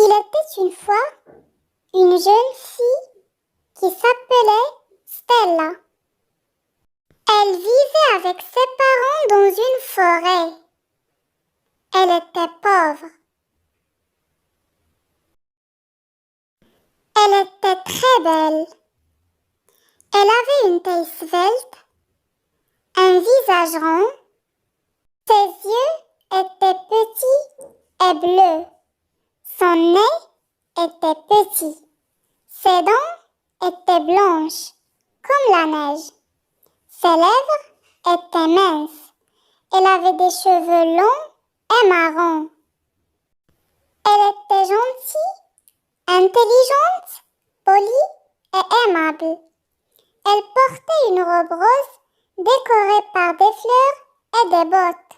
Il était une fois une jeune fille qui s'appelait Stella. Elle vivait avec ses parents dans une forêt. Elle était pauvre. Elle était très belle. Elle avait une taille svelte, un visage rond, ses yeux étaient petits et bleus. Son nez était petit. Ses dents étaient blanches, comme la neige. Ses lèvres étaient minces. Elle avait des cheveux longs et marrons. Elle était gentille, intelligente, polie et aimable. Elle portait une robe rose décorée par des fleurs et des bottes.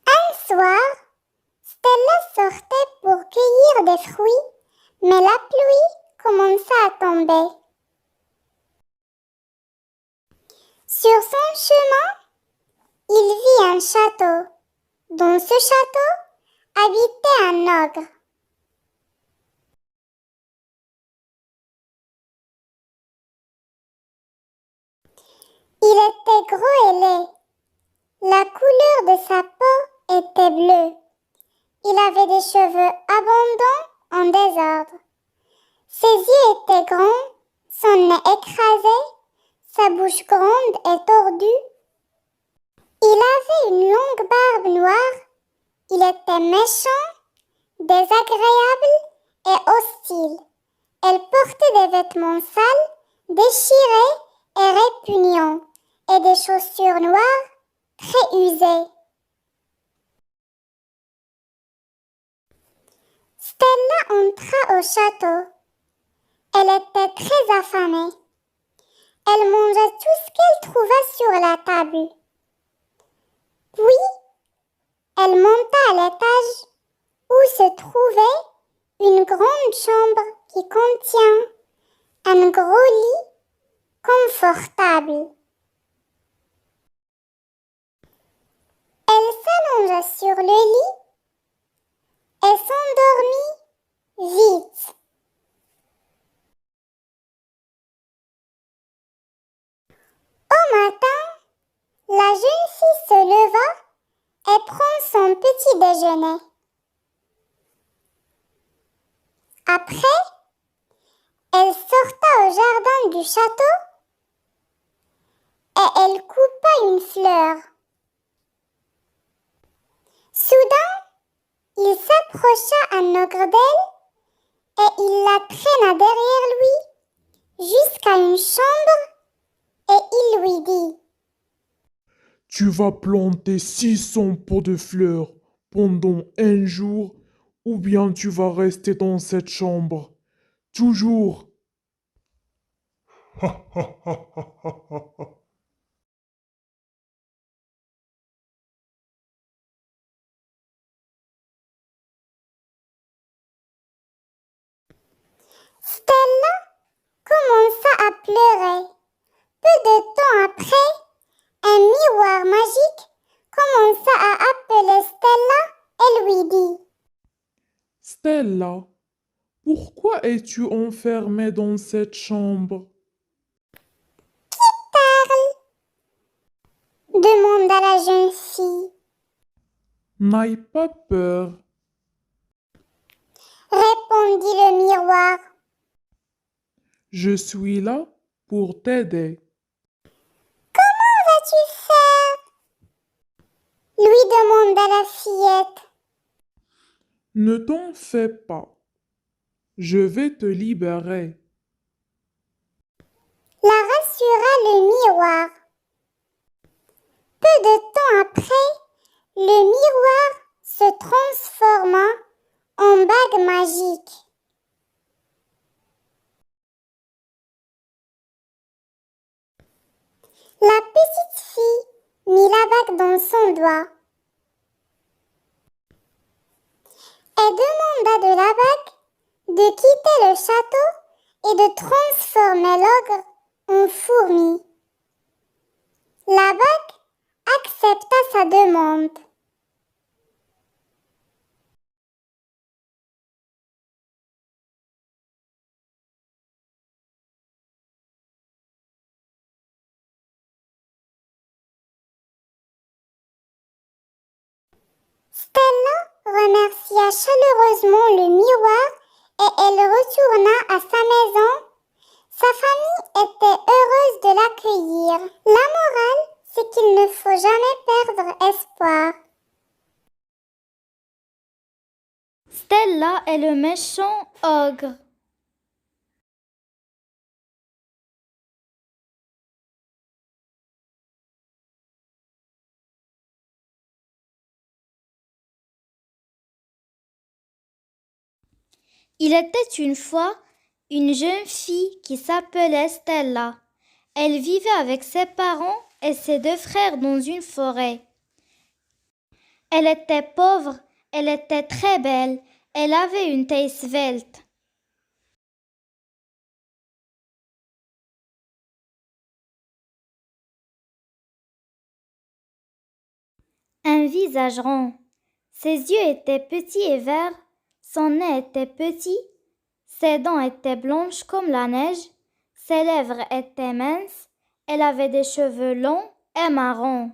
Un soir, Stella sortait pour cueillir des fruits, mais la pluie commença à tomber. Sur son chemin, il vit un château. Dans ce château habitait un ogre. Il était gros et laid. La couleur de sa peau était bleue. Il avait des cheveux abondants en désordre. Ses yeux étaient grands, son nez écrasé, sa bouche grande et tordue. Il avait une longue barbe noire. Il était méchant, désagréable et hostile. Elle portait des vêtements sales, déchirés et répugnants, et des chaussures noires très usées. Stella entra au château. Elle était très affamée. Elle mangea tout ce qu'elle trouva sur la table. Puis, elle monta à l'étage où se trouvait une grande chambre qui contient un gros lit confortable. Elle s'allongea sur le lit et s'endormit vite. Au matin, la jeune fille se leva et prend son petit déjeuner. Après, elle sorta au jardin du château et elle coupa une fleur. Soudain, il s'approcha un ogre d'elle et il la traîna derrière lui jusqu'à une chambre et il lui dit: Tu vas planter 600 pots de fleurs pendant un jour ou bien tu vas rester dans cette chambre. Toujours. Stella commença à pleurer. Peu de temps après, un miroir magique commença à appeler Stella et lui dit: Stella, pourquoi es-tu enfermée dans cette chambre? Parle, demanda la jeune fille. N'aie pas peur. Répondit le miroir. Je suis là pour t'aider. Comment vas-tu faire? Lui demanda la fillette. Ne t'en fais pas. Je vais te libérer. La rassura le miroir. Peu de temps après, le miroir se transforma en bague magique. La petite fille mit la bague dans son doigt et demanda de la bague de quitter le château et de transformer l'ogre en fourmi. La bague accepta sa demande. Stella remercia chaleureusement le miroir et elle retourna à sa maison. Sa famille était heureuse de l'accueillir. La morale, c'est qu'il ne faut jamais perdre espoir. Stella est le méchant ogre. Il était une fois une jeune fille qui s'appelait Stella. Elle vivait avec ses parents et ses deux frères dans une forêt. Elle était pauvre, elle était très belle, elle avait une taille svelte. Un visage rond. Ses yeux étaient petits et verts, son nez était petit, ses dents étaient blanches comme la neige, ses lèvres étaient minces, elle avait des cheveux longs et marrons.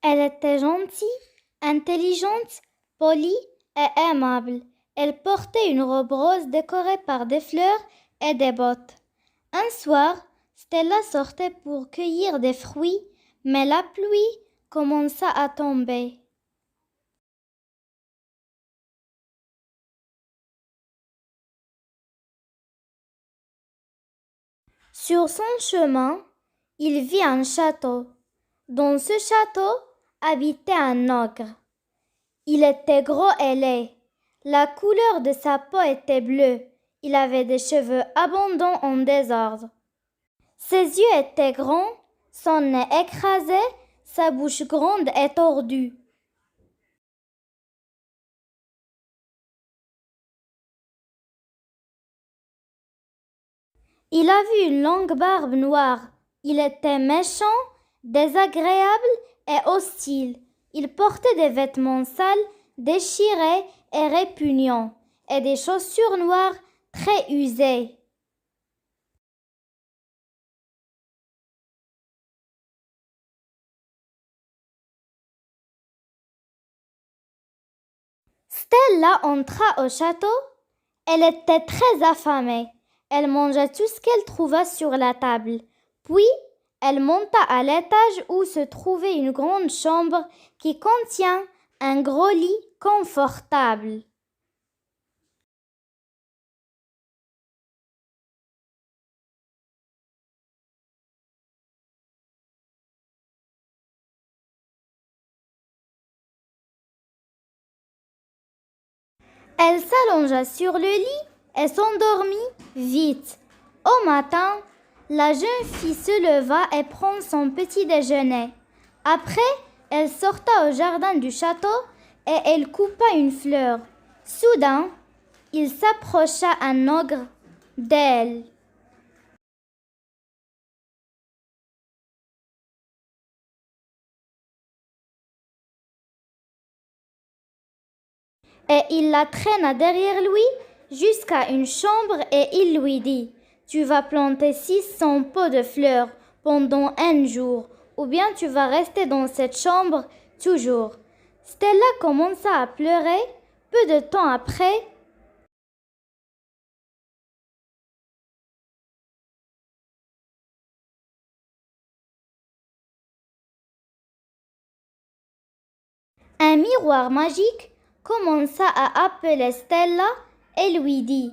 Elle était gentille, intelligente, polie et aimable. Elle portait une robe rose décorée par des fleurs et des bottes. Un soir, Stella sortait pour cueillir des fruits, mais la pluie commença à tomber. Sur son chemin, il vit un château. Dans ce château habitait un ogre. Il était gros et laid. La couleur de sa peau était bleue. Il avait des cheveux abondants en désordre. Ses yeux étaient grands, son nez écrasé, sa bouche grande et tordue. Il avait une longue barbe noire. Il était méchant, désagréable et hostile. Il portait des vêtements sales, déchirés et répugnants, et des chaussures noires très usées. Stella entra au château. Elle était très affamée. Elle mangea tout ce qu'elle trouva sur la table. Puis, elle monta à l'étage où se trouvait une grande chambre qui contient un gros lit confortable. Elle s'allongea sur le lit et s'endormit vite. Au matin, la jeune fille se leva et prend son petit déjeuner. Après, elle sorta au jardin du château et elle coupa une fleur. Soudain, il s'approcha un ogre d'elle. Et il la traîna derrière lui jusqu'à une chambre et il lui dit: Tu vas planter 600 pots de fleurs pendant un jour, ou bien tu vas rester dans cette chambre toujours. Stella commença à pleurer. Peu de temps après, un miroir magique commença à appeler Stella et lui dit: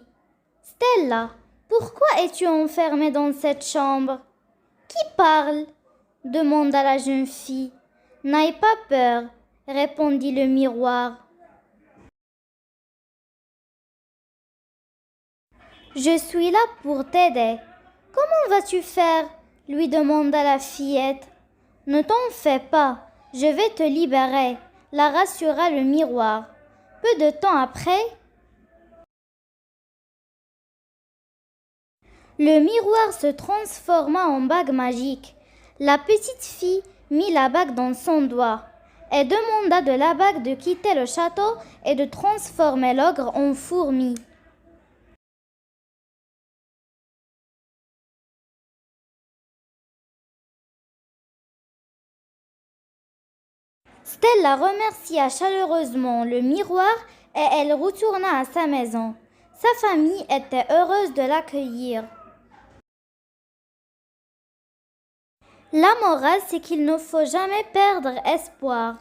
Stella, pourquoi es-tu enfermée dans cette chambre? Qui parle? Demanda la jeune fille. N'aie pas peur, répondit le miroir. Je suis là pour t'aider. Comment vas-tu faire? Lui demanda la fillette. Ne t'en fais pas, je vais te libérer. la rassura le miroir. Peu de temps après, le miroir se transforma en bague magique. La petite fille mit la bague dans son doigt. Elle demanda de la bague de quitter le château et de transformer l'ogre en fourmi. Stella remercia chaleureusement le miroir et elle retourna à sa maison. Sa famille était heureuse de l'accueillir. La morale, c'est qu'il ne faut jamais perdre espoir.